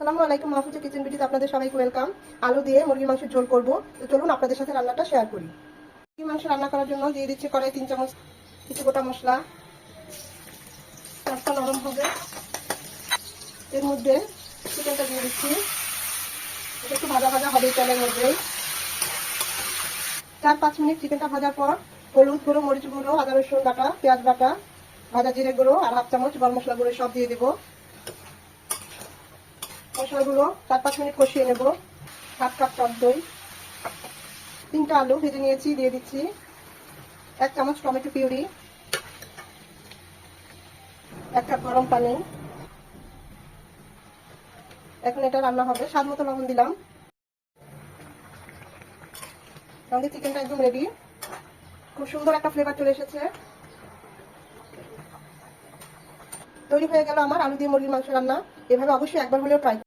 আসসালামু আলাইকুম, মাহফুজা কিচেন বিউটিতে আপনাদের সবাইকে ওয়েলকাম। আলু দিয়ে মুরগির মাংসের ঝোল করব। তো চলুন আপনাদের সাথে রান্নাটা শেয়ার করি। মুরগির মাংস রান্না করার জন্য দিয়ে দিচ্ছি কড়াই 3 চামচ কিছু গোটা মশলা। চারটা নরম হবে, এর মধ্যে চিকেনটা দিয়ে দিচ্ছি। এটা একটু ভাজা ভাজা হবে তেলের মধ্যেই। 4-5 মিনিট চিকেনটা ভাজার পর হলুদ গুঁড়ো, মরিচ গুঁড়ো, আদা রসুন বাটা, পেঁয়াজ বাটা, ভাজা জিরে গুঁড়ো আর 1/2 চামচ গরম মশলা গুঁড়ো সব দিয়ে দেবো। মশলাগুলো 4-5 মিনিট কষিয়ে নেব। 1/2 কাপ টক দই, 3টা আলু ভেজে নিয়েছি দিয়ে দিচ্ছি। 1 চামচ টমেটো পিউরি, 1 কাপ গরম পানি। এখন এটা রান্না হবে। স্বাদ মতো লবণ দিলাম। আমাদের চিকেনটা একদম রেডি। খুব সুন্দর একটা ফ্লেভার চলে এসেছে। তৈরি হয়ে গেল আমার আলু দিয়ে মুরগির মাংস রান্না। এভাবে অবশ্যই একবার হলেও ট্রাই